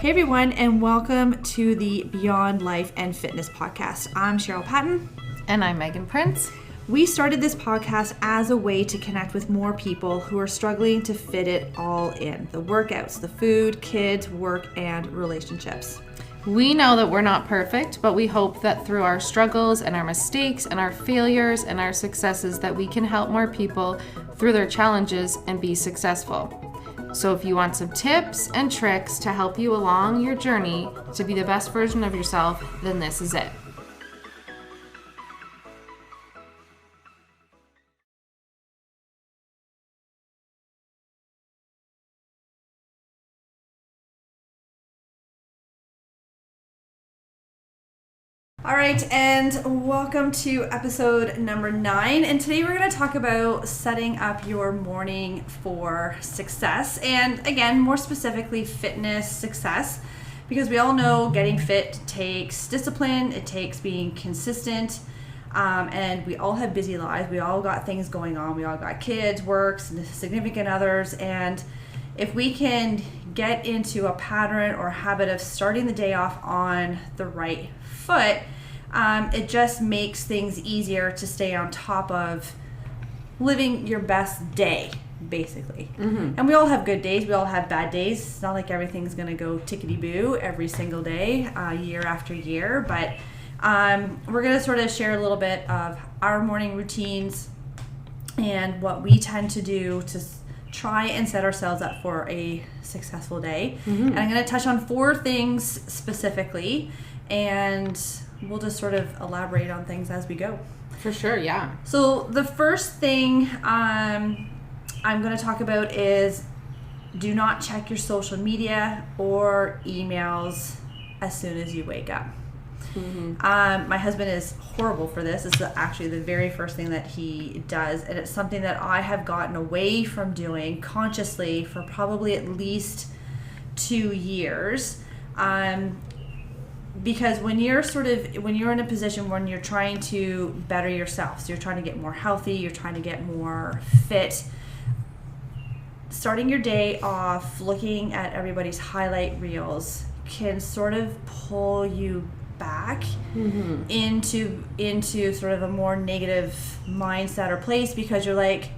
Hey everyone, and welcome to the Beyond Life and Fitness podcast. I'm Cheryl Patton. And I'm Meaghan Prince. We started this podcast as a way to connect with more people who are struggling to fit it all in. The workouts, the food, kids, work, and relationships. We know that we're not perfect, but we hope that through our struggles and our mistakes and our failures and our successes that we can help more people through their challenges and be successful. So if you want some tips and tricks to help you along your journey to be the best version of yourself, then this is it. All right, and welcome to episode number 9. And today we're going to talk about setting up your morning for success. And again, more specifically, fitness success. Because we all know getting fit takes discipline, it takes being consistent. And we all have busy lives. We all got things going on. We all got kids, work, significant others. And if we can get into a pattern or habit of starting the day off on the right foot, it just makes things easier to stay on top of living your best day, basically. Mm-hmm. And we all have good days. We all have bad days. It's not like everything's going to go tickety-boo every single day, year after year. But we're going to sort of share a little bit of our morning routines and what we tend to do to try and set ourselves up for a successful day. Mm-hmm. And I'm going to touch on 4 things specifically, and we'll just sort of elaborate on things as we go. For sure, yeah. So the first thing I'm going to talk about is do not check your social media or emails as soon as you wake up. Mm-hmm. My husband is horrible for this. This is actually the very first thing that he does, and it's something that I have gotten away from doing consciously for probably at least 2 years. Because when you're in a position when you're trying to better yourself, so you're trying to get more healthy, you're trying to get more fit, starting your day off looking at everybody's highlight reels can sort of pull you back mm-hmm. into sort of a more negative mindset or place, because you're like,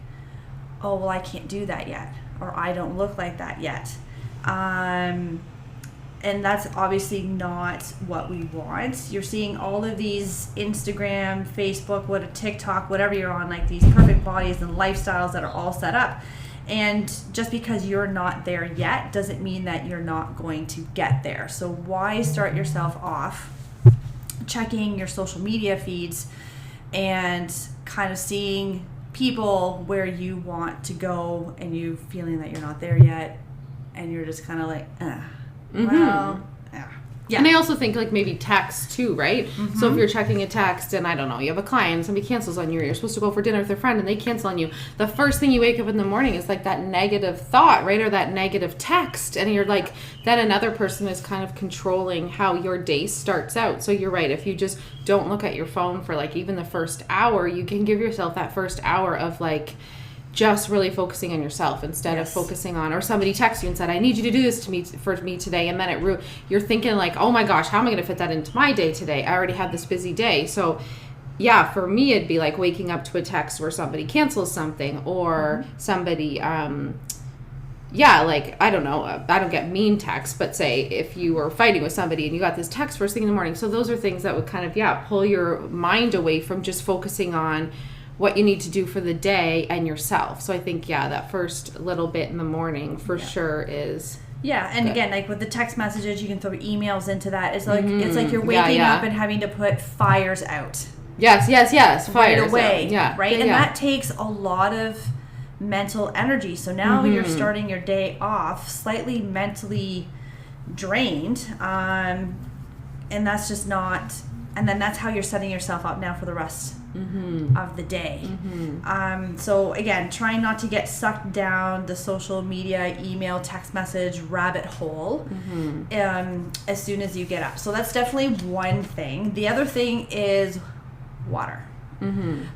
oh, well, I can't do that yet, or I don't look like that yet. And that's obviously not what we want. You're seeing all of these Instagram, Facebook, TikTok, whatever you're on, like these perfect bodies and lifestyles that are all set up. And just because you're not there yet doesn't mean that you're not going to get there. So why start yourself off checking your social media feeds and kind of seeing people where you want to go and you feeling that you're not there yet, and you're just kind of like, Mm-hmm. Well, yeah. And I also think like maybe text too, right? Mm-hmm. So if you're checking a text and I don't know, you have a client, somebody cancels on you, or you're supposed to go for dinner with a friend and they cancel on you, the first thing you wake up in the morning is like that negative thought, right? Or that negative text. And you're like, then another person is kind of controlling how your day starts out. So you're right. If you just don't look at your phone for like even the first hour, you can give yourself that first hour of like, just really focusing on yourself instead of focusing on, or somebody texts you and said, I need you to do this for me today. And then you're thinking like, oh my gosh, how am I going to fit that into my day today? I already have this busy day. So yeah, for me, it'd be like waking up to a text where somebody cancels something, or mm-hmm. somebody, like, I don't know, I don't get mean texts, but say if you were fighting with somebody and you got this text first thing in the morning. So those are things that would kind of, pull your mind away from just focusing on what you need to do for the day and yourself. So I think, that first little bit in the morning for sure is and good. Again, like with the text messages, you can throw emails into that. It's like mm-hmm. It's like you're waking up and having to put fires out. Yes, fires right away. Out. Yeah. Right? And that takes a lot of mental energy. So now mm-hmm. you're starting your day off slightly mentally drained. And that's just not, and then that's how you're setting yourself up now for the rest mm-hmm. of the day. Mm-hmm. So again, trying not to get sucked down the social media, email, text message rabbit hole mm-hmm. As soon as you get up. So that's definitely one thing. The other thing is water.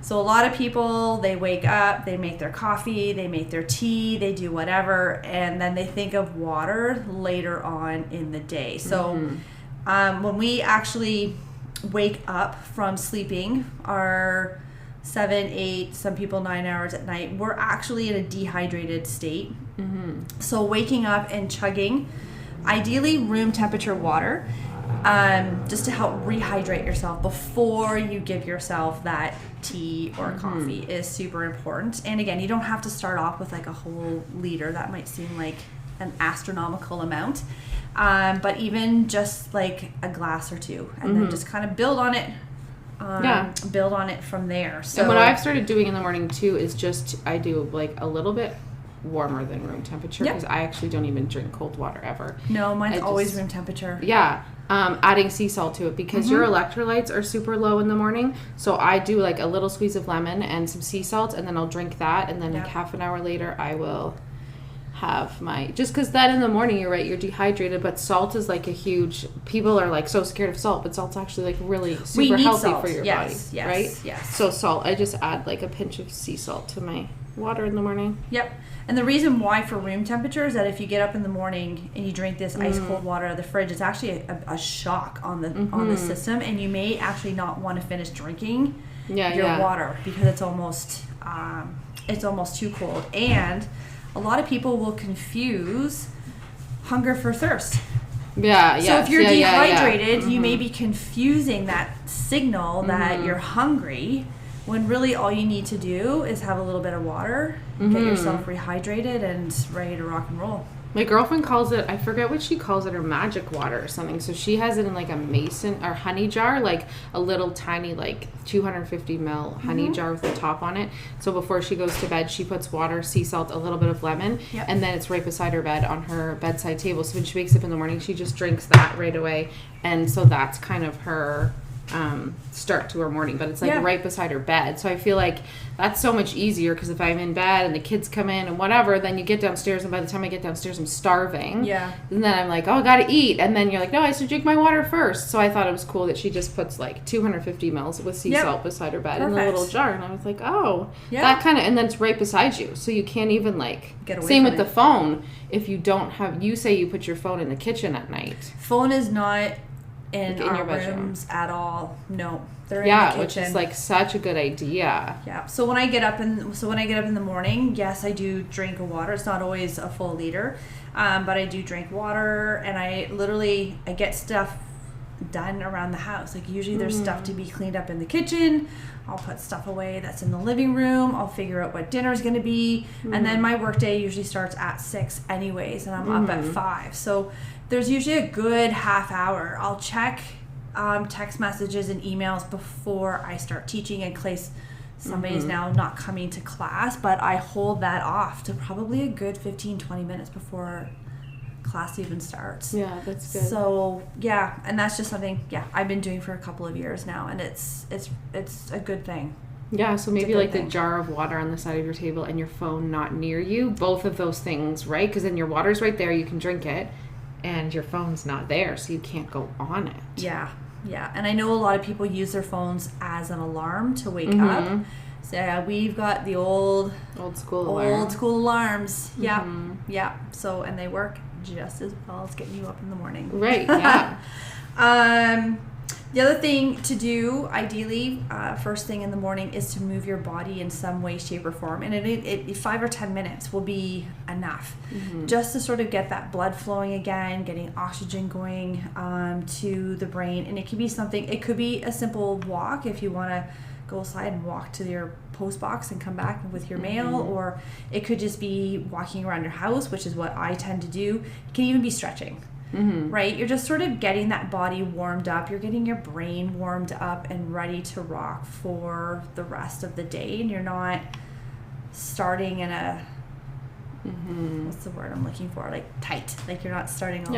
So a lot of people, they wake up, they make their coffee, they make their tea, they do whatever, and then they think of water later on in the day. So when we actually wake up from sleeping our 7, 8, some people 9 hours at night, we're actually in a dehydrated state. So waking up and chugging, ideally room temperature water, just to help rehydrate yourself before you give yourself that tea or coffee is super important. And again, you don't have to start off with like a whole liter. That might seem like an astronomical amount. But even just like a glass or two, and then just kind of build on it. Build on it from there. So and what I've started doing in the morning too is just I do like a little bit warmer than room temperature because I actually don't even drink cold water ever. No, mine's always room temperature. Adding sea salt to it because your electrolytes are super low in the morning. So I do like a little squeeze of lemon and some sea salt, and then I'll drink that, and then like half an hour later I will have my, just because that in the morning, you're right, you're dehydrated, but salt is like a huge, people are like so scared of salt, but salt's actually like really super healthy for your body, right? Yes. So salt, I just add like a pinch of sea salt to my water in the morning. Yep. And the reason why for room temperature is that if you get up in the morning and you drink this ice cold water out of the fridge, it's actually a shock on the system, and you may actually not want to finish drinking your water because it's almost too cold. And a lot of people will confuse hunger for thirst. So if you're dehydrated, you may be confusing that signal that you're hungry, when really all you need to do is have a little bit of water, get yourself rehydrated and ready to rock and roll. My girlfriend calls it, I forget what she calls it, her magic water or something. So she has it in like a mason or honey jar, like a little tiny like 250 ml honey jar with the top on it. So before she goes to bed, she puts water, sea salt, a little bit of lemon, and then it's right beside her bed on her bedside table. So when she wakes up in the morning, she just drinks that right away. And so that's kind of her start to her morning, but it's like right beside her bed. So I feel like that's so much easier because if I'm in bed and the kids come in and whatever, then you get downstairs, and by the time I get downstairs I'm starving, and then I'm like, oh, I gotta eat, and then you're like, no, I should drink my water first. So I thought it was cool that she just puts like 250 mils with sea salt beside her bed in a little jar, and I was like, oh, that kind of, and then it's right beside you, so you can't even like get away same from with the phone. If you don't have, you say you put your phone in the kitchen at night. Phone is not in like our your bedroom rooms at all. No, they're in the kitchen. Which is like such a good idea. So when I get up in the morning, yes, I do drink water. It's not always a full liter, but I do drink water, and I get stuff done around the house. Like usually there's stuff to be cleaned up in the kitchen. I'll put stuff away that's in the living room. I'll figure out what dinner's going to be, and then my workday usually starts at 6 anyways, and I'm up at 5. So there's usually a good half hour. I'll check text messages and emails before I start teaching in case somebody's now not coming to class, but I hold that off to probably a good 15-20 minutes before class even starts. Yeah, that's good. So and that's just something I've been doing for a couple of years now, and it's a good thing. Yeah, so maybe like the jar of water on the side of your table and your phone not near you, both of those things, right? Because then your water's right there, you can drink it, and your phone's not there, so you can't go on it. Yeah, and I know a lot of people use their phones as an alarm to wake up. So we've got the old school alarms. Yeah. So, and they work just as well as getting you up in the morning. Right. Yeah. The other thing to do, ideally, first thing in the morning, is to move your body in some way, shape, or form. And it 5 or 10 minutes will be enough just to sort of get that blood flowing again, getting oxygen going to the brain. And it could be a simple walk if you want to go outside and walk to your post box and come back with your mail, or it could just be walking around your house, which is what I tend to do. It can even be stretching. Right? You're just sort of getting that body warmed up. You're getting your brain warmed up and ready to rock for the rest of the day. And you're not starting in a, what's the word I'm looking for? Like tight. Like you're not starting all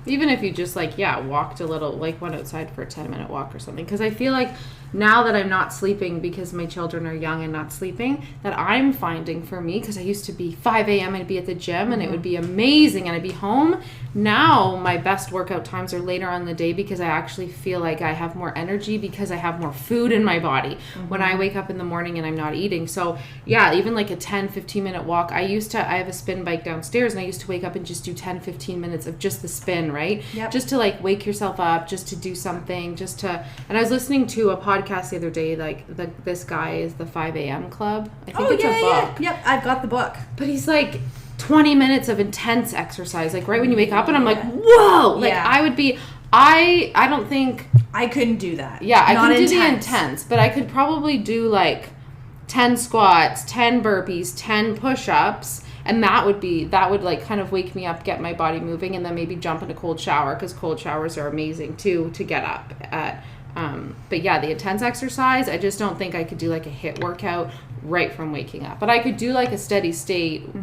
Even if you just walked a little, like went outside for a 10-minute walk or something. Because I feel like now that I'm not sleeping because my children are young and not sleeping, that I'm finding for me, because I used to be 5 a.m. I'd be at the gym and it would be amazing and I'd be home. Now my best workout times are later on in the day because I actually feel like I have more energy because I have more food in my body when I wake up in the morning and I'm not eating. So yeah, even like a 10-15 minute walk. I have a spin bike downstairs and I used to wake up and just do 10-15 minutes of just the spin, right? Yep. Just to like wake yourself up, just to do something, and I was listening to a podcast the other day, this guy is the 5 a.m. Club. I think it's a book. Yep, I've got the book. But he's like 20 minutes of intense exercise, like right when you wake up, and I'm like, whoa! Like I would be, I don't think I couldn't do that. Yeah, I couldn't do the intense, but I could probably do like 10 squats, 10 burpees, 10 push-ups. And that would like kind of wake me up, get my body moving, and then maybe jump in a cold shower, because cold showers are amazing too to get up at. But yeah, the intense exercise, I just don't think I could do like a HIIT workout right from waking up. But I could do like a steady state,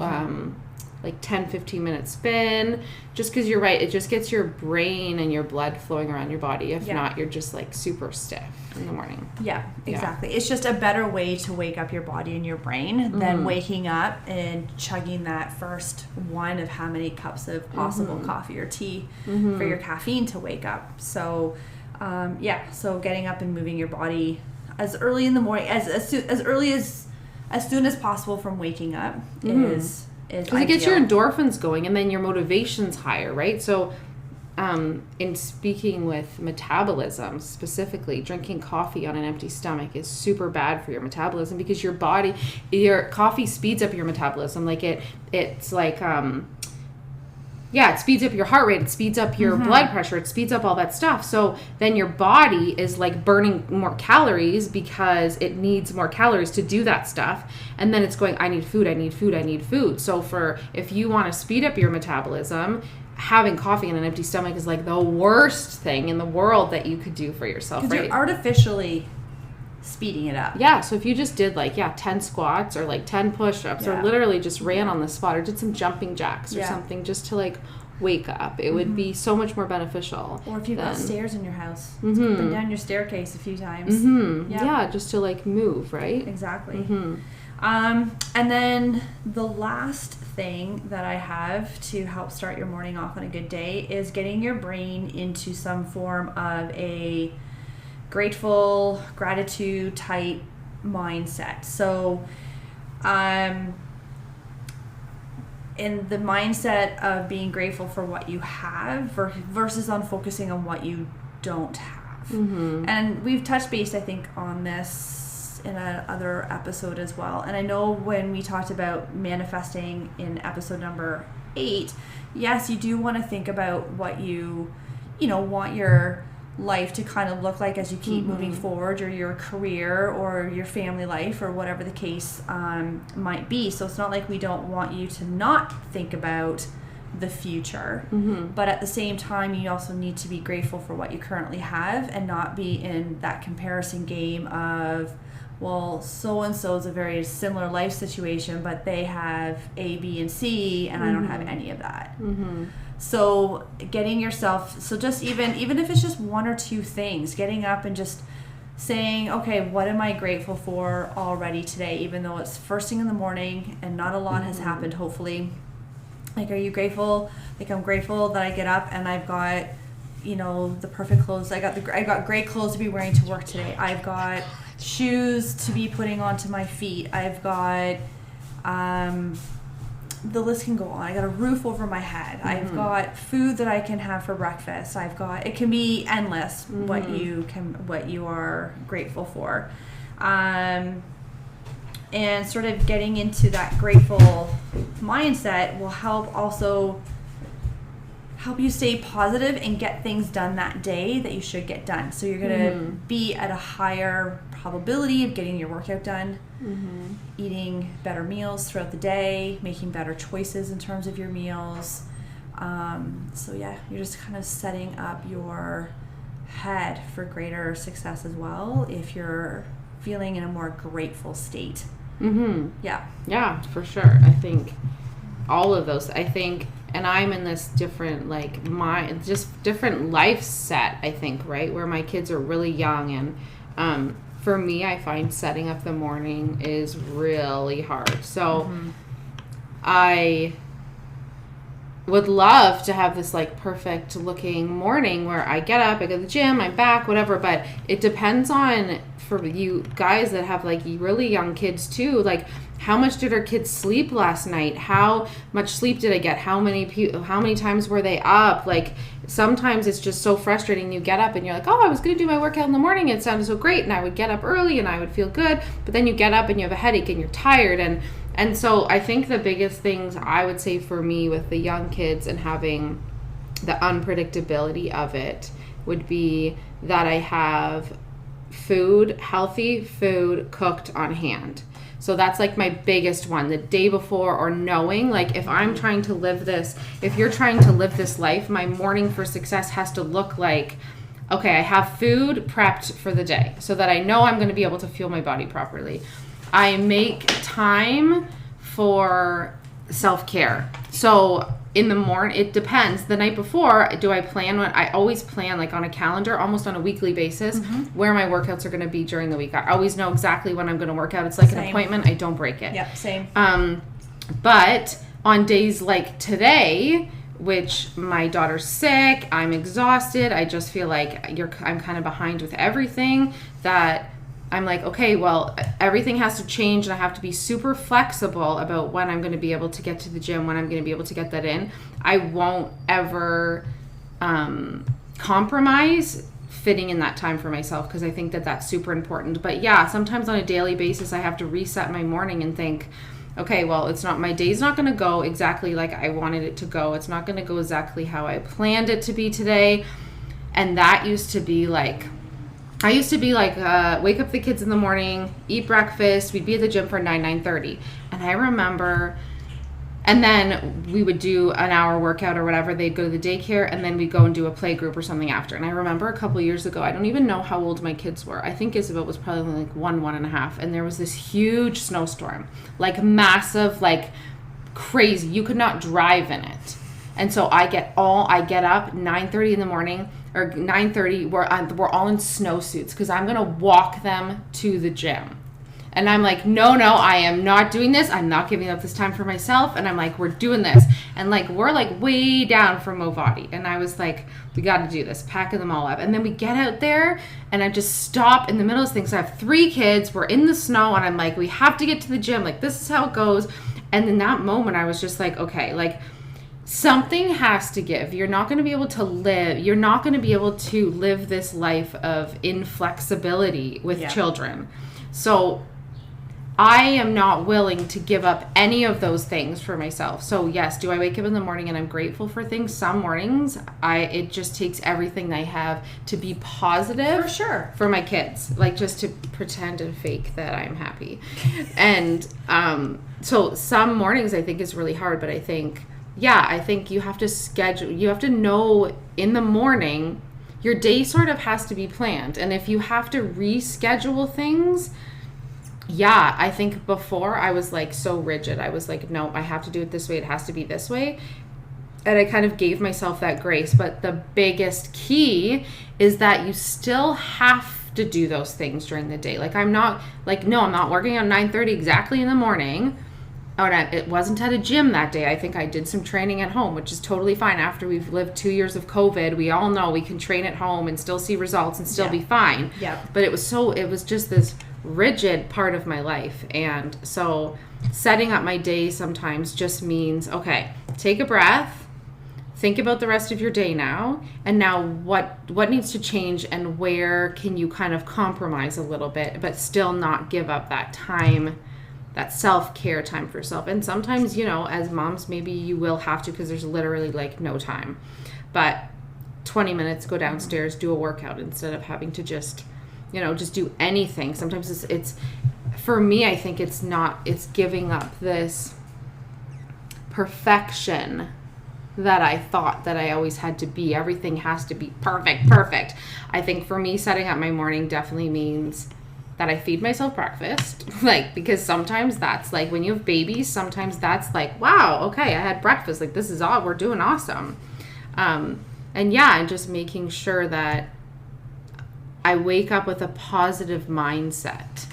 like 10-15 minute spin, just because you're right, it just gets your brain and your blood flowing around your body. If not, you're just like super stiff in the morning. Yeah, exactly. It's just a better way to wake up your body and your brain than waking up and chugging that first one of how many cups of possible coffee or tea for your caffeine to wake up. So so getting up and moving your body as early in the morning, as soon as possible from waking up is because it gets your endorphins going, and then your motivation's higher, right? So in speaking with metabolism specifically, drinking coffee on an empty stomach is super bad for your metabolism, because your coffee speeds up your metabolism. Like it's like it speeds up your heart rate, it speeds up your blood pressure, it speeds up all that stuff. So then your body is like burning more calories because it needs more calories to do that stuff. And then it's going, I need food, I need food, I need food. So if you want to speed up your metabolism, having coffee on an empty stomach is like the worst thing in the world that you could do for yourself, right? Because you're artificially speeding it up. Yeah, so if you just did 10 squats or 10 push-ups or literally just ran on the spot or did some jumping jacks or something just to wake up, it would be so much more beneficial. Or if you've got stairs in your house, up and down your staircase a few times. Yeah, just to move, right? Exactly. And then the last thing that I have to help start your morning off on a good day is getting your brain into some form of a gratitude type mindset. So in the mindset of being grateful for what you have versus on focusing on what you don't have. And we've touched base, I think, on this in another episode as well. And I know when we talked about manifesting in episode number 8, yes, you do want to think about what you want your life to kind of look like as you keep moving forward, or your career or your family life or whatever the case might be. So it's not like we don't want you to not think about the future, but at the same time you also need to be grateful for what you currently have and not be in that comparison game of, well, so-and-so is a very similar life situation, but they have A, B, and C, and I don't have any of that. So getting yourself, just even if it's just one or two things, getting up and just saying, okay, what am I grateful for already today, even though it's first thing in the morning and not a lot has happened, hopefully. Are you grateful? I'm grateful that I get up and I've got, the perfect clothes. I got great clothes to be wearing to work today. I've got shoes to be putting onto my feet. I've got, the list can go on. I got a roof over my head. I've got food that I can have for breakfast. It can be endless what you are grateful for. And sort of getting into that grateful mindset will help you stay positive and get things done that day that you should get done. So you're going to be at a higher probability of getting your workout done, eating better meals throughout the day, making better choices in terms of your meals. You're just kind of setting up your head for greater success as well if you're feeling in a more grateful state. Yeah, for sure. I think all of those, and I'm in this different, like, just different life set, I think, right? Where my kids are really young. And for me, I find setting up the morning is really hard. So I would love to have this, like, perfect looking morning where I get up, I go to the gym, I'm back, whatever. But it depends on, for you guys that have, like, really young kids too, like, how much did our kids sleep last night? How much sleep did I get? How many times were they up? Like, sometimes it's just so frustrating. You get up and you're like, oh, I was going to do my workout in the morning. It sounded so great. And I would get up early and I would feel good. But then you get up and you have a headache and you're tired. And so I think the biggest things I would say for me with the young kids and having the unpredictability of it would be that I have healthy food cooked on hand. So that's, like, my biggest one, the day before, or knowing, like, if you're trying to live this life, my morning for success has to look like, okay, I have food prepped for the day so that I know I'm going to be able to fuel my body properly. I make time for self-care. So in the morning, it depends. The night before, I always plan, like, on a calendar, almost on a weekly basis, where my workouts are going to be during the week. I always know exactly when I'm going to work out. It's like an appointment. I don't break it. Yep, same. But on days like today, which my daughter's sick, I'm exhausted, I just feel like I'm kind of behind with everything, that I'm like, okay, well, everything has to change and I have to be super flexible about when I'm going to be able to get to the gym, when I'm going to be able to get that in. I won't ever compromise fitting in that time for myself, because I think that that's super important. But yeah, sometimes on a daily basis, I have to reset my morning and think, okay, well, my day's not going to go exactly like I wanted it to go. It's not going to go exactly how I planned it to be today. And that used to be like, wake up the kids in the morning, eat breakfast, we'd be at the gym for 9:30. And I remember, and then we would do an hour workout or whatever. They'd go to the daycare, and then we'd go and do a play group or something after. And I remember a couple years ago, I don't even know how old my kids were. I think Isabel was probably only like 1.5. And there was this huge snowstorm, like massive, like crazy. You could not drive in it. And so I get up 9:30 in the morning, or 9:30, we're all in snowsuits, because I'm going to walk them to the gym. And I'm like, no, I am not doing this. I'm not giving up this time for myself. And I'm like, we're doing this. And, like, we're, like, way down from Movati. And I was like, we got to do this, packing them all up. And then we get out there, and I just stop in the middle of things. I have 3 kids. We're in the snow, and I'm like, we have to get to the gym. Like, this is how it goes. And in that moment, I was just like, okay, like, something has to give. You're not going to be able to live this life of inflexibility with children. So I am not willing to give up any of those things for myself. So yes, do I wake up in the morning and I'm grateful for things? Some mornings, it just takes everything I have to be positive. For sure. For my kids. Like, just to pretend and fake that I'm happy. And so some mornings I think is really hard, but I think you have to know in the morning, your day sort of has to be planned. And if you have to reschedule things, I think before I was like so rigid. I was like, no, I have to do it this way. It has to be this way. And I kind of gave myself that grace. But the biggest key is that you still have to do those things during the day. Like, I'm not working on 9:30 exactly in the morning. It wasn't at a gym that day. I think I did some training at home, which is totally fine. After we've lived 2 years of COVID, we all know we can train at home and still see results and still be fine. Yeah. But it was just this rigid part of my life. And so setting up my day sometimes just means, okay, take a breath, think about the rest of your day now, and now what needs to change, and where can you kind of compromise a little bit, but still not give up that time, that self-care time for yourself. And sometimes, as moms, maybe you will have to, because there's literally like no time. But 20 minutes, go downstairs, do a workout, instead of having to just do anything. Sometimes it's for me, I think it's giving up this perfection that I thought that I always had to be. Everything has to be perfect. I think for me, setting up my morning definitely means that I feed myself breakfast, like, because sometimes that's like when you have babies, sometimes that's like, wow, okay, I had breakfast, like this is all, we're doing awesome. And yeah, and just making sure that I wake up with a positive mindset.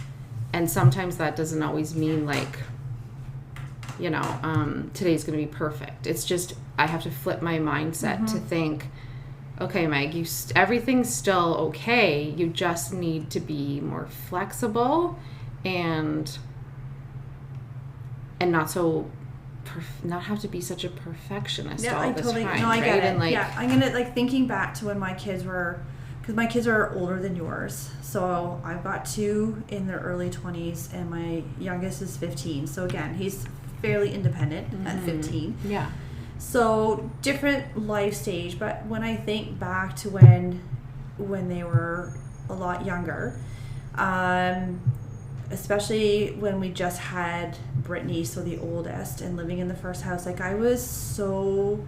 And sometimes that doesn't always mean like, you know, today's going to be perfect. It's just, I have to flip my mindset to think, okay, Meg, everything's still okay. You just need to be more flexible and not have to be such a perfectionist all the time. No, I right? get it. And like, yeah, I'm gonna like thinking back to when my kids were, because my kids are older than yours. So I've got 2 in their early 20s, and my youngest is 15. So again, he's fairly independent at 15. Yeah. So different life stage, but when I think back to when they were a lot younger, especially when we just had Brittany, so the oldest, and living in the first house, like I was so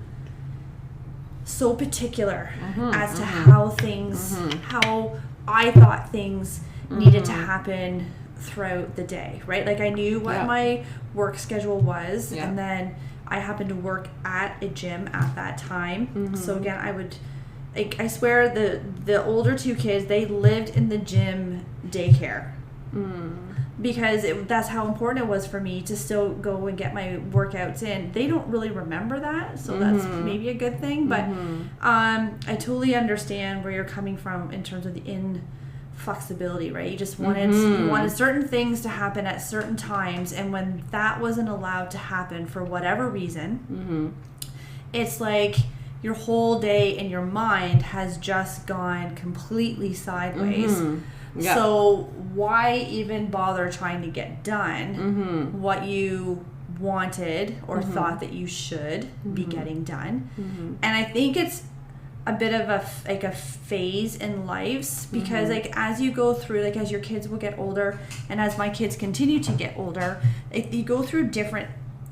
particular as to how things, how I thought things needed to happen throughout the day, right? Like I knew what my work schedule was, and then I happened to work at a gym at that time. So again, I swear the older 2 kids, they lived in the gym daycare. Because that's how important it was for me to still go and get my workouts in. They don't really remember that, so that's maybe a good thing. But I totally understand where you're coming from in terms of the inflexibility, right? You just wanted certain things to happen at certain times, and when that wasn't allowed to happen for whatever reason, it's like your whole day and your mind has just gone completely sideways. Yeah. So why even bother trying to get done what you wanted or thought that you should be getting done? And I think it's a bit of a phase in lives, because like as you go through, like as your kids will get older, and as my kids continue to get older, you go through different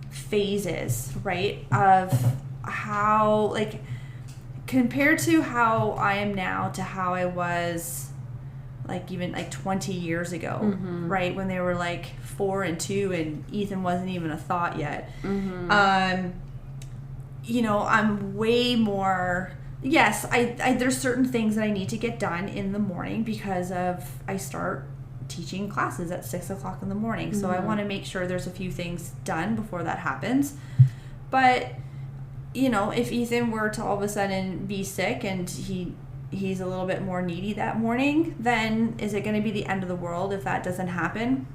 phases, right? Of how, like, compared to how I am now to how I was like even like 20 years ago, right? When they were like 4 and 2 and Ethan wasn't even a thought yet. You know, I'm way more, yes, I there's certain things that I need to get done in the morning because of, I start teaching classes at 6 o'clock in the morning. So I want to make sure there's a few things done before that happens. But, you know, if Ethan were to all of a sudden be sick and he's a little bit more needy that morning, then is it going to be the end of the world if that doesn't happen?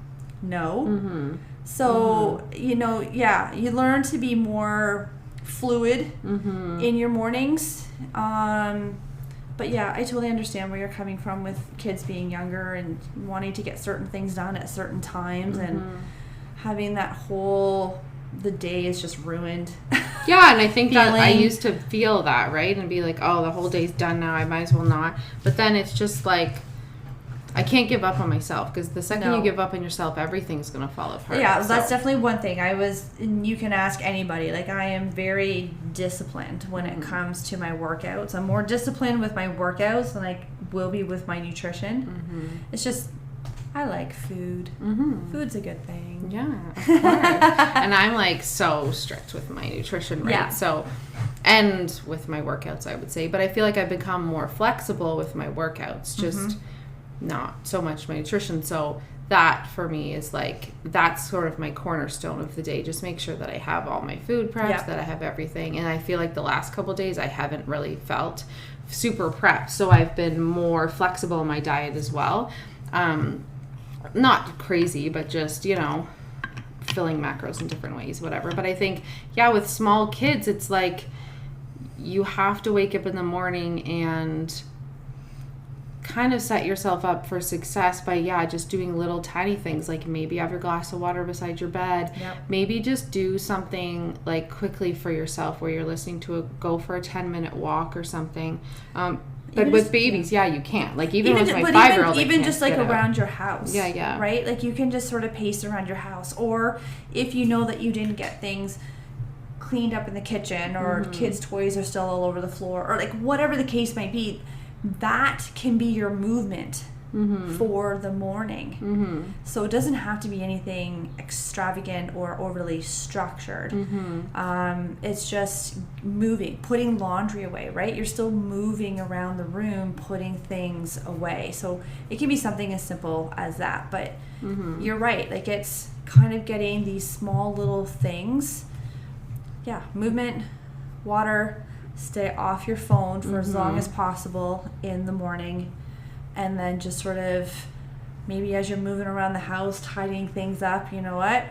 No. So, you know, yeah, you learn to be more fluid in your mornings. But yeah, I totally understand where you're coming from with kids being younger and wanting to get certain things done at certain times and having that whole, the day is just ruined. Yeah, and I think that I used to feel that, right? And be like, oh, the whole day's done now, I might as well not. But then it's just like, I can't give up on myself, because the second you give up on yourself, everything's going to fall apart. Yeah, so that's definitely one thing. And you can ask anybody, like I am very disciplined when it comes to my workouts. I'm more disciplined with my workouts than I will be with my nutrition. It's just, I like food. Food's a good thing. Yeah, of course. And I'm like so strict with my nutrition, right? Yeah. So, and with my workouts, I would say. But I feel like I've become more flexible with my workouts, just not so much my nutrition. So that for me is like, that's sort of my cornerstone of the day. Just make sure that I have all my food prepped, that I have everything. And I feel like the last couple of days I haven't really felt super prepped. So I've been more flexible in my diet as well. Not crazy, but just, you know, filling macros in different ways, whatever. But I think, yeah, with small kids, it's like you have to wake up in the morning and kind of set yourself up for success by, just doing little tiny things, like maybe have your glass of water beside your bed. Maybe just do something like quickly for yourself where you're listening to go for a 10-minute walk or something. But with babies, you can't. Like even with my 5-year-old, even just like around your house. Yeah. Right? Like you can just sort of pace around your house. Or if you know that you didn't get things cleaned up in the kitchen, or kids' toys are still all over the floor, or like whatever the case might be, that can be your movement for the morning. So it doesn't have to be anything extravagant or overly structured. It's just moving, putting laundry away, right? You're still moving around the room, putting things away. So it can be something as simple as that. But you're right. Like, it's kind of getting these small little things. Yeah, movement, water, stay off your phone for as long as possible in the morning. And then just sort of, maybe as you're moving around the house, tidying things up, you know what?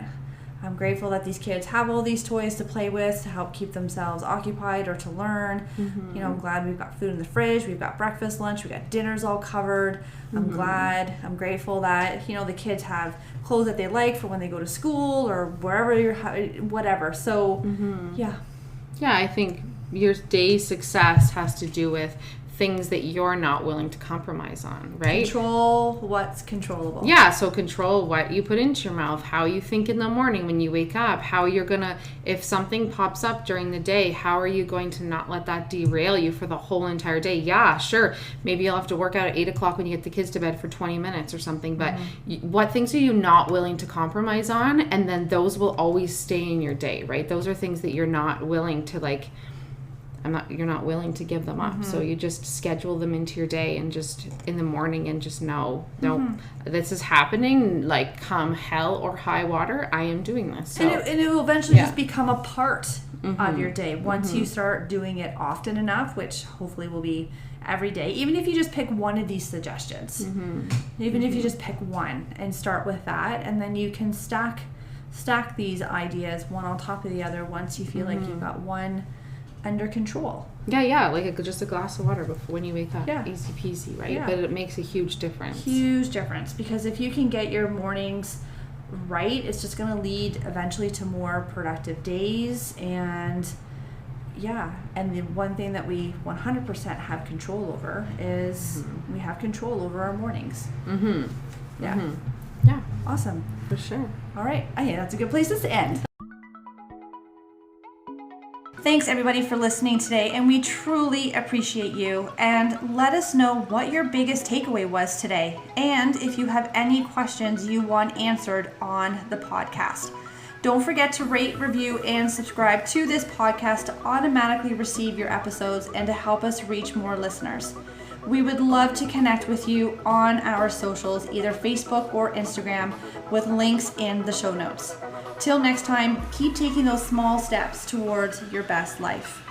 I'm grateful that these kids have all these toys to play with to help keep themselves occupied or to learn. You know, I'm glad we've got food in the fridge. We've got breakfast, lunch. We've got dinners all covered. I'm grateful that, you know, the kids have clothes that they like for when they go to school or wherever whatever. So, yeah. Yeah, I think your day's success has to do with things that you're not willing to compromise on, right? Control what's controllable. Yeah, so control what you put into your mouth, how you think in the morning when you wake up, how you're gonna, if something pops up during the day, how are you going to not let that derail you for the whole entire day? Yeah, sure, maybe you'll have to work out at 8 o'clock when you get the kids to bed for 20 minutes or something, but what things are you not willing to compromise on? And then those will always stay in your day, right? Those are things that you're not willing to, like, you're not willing to give them up. So you just schedule them into your day and just in the morning and just know, no, this is happening, like, come hell or high water, I am doing this. So, and it will eventually just become a part of your day once you start doing it often enough, which hopefully will be every day. Even if you just pick one of these suggestions, even if you just pick one and start with that, and then you can stack these ideas one on top of the other once you feel like you've got one under control. Yeah, like just a glass of water before when you wake up. Yeah. Easy peasy, right? Yeah. But it makes a huge difference. Huge difference, because if you can get your mornings right, it's just going to lead eventually to more productive days. And and the one thing that we 100% have control over is we have control over our mornings. Yeah. Awesome. For sure. All right. I think that's a good place to end. Thanks everybody for listening today, and we truly appreciate you. And let us know what your biggest takeaway was today, and if you have any questions you want answered on the podcast. Don't forget to rate, review, and subscribe to this podcast to automatically receive your episodes and to help us reach more listeners. We would love to connect with you on our socials, either Facebook or Instagram, with links in the show notes. Till next time, keep taking those small steps towards your best life.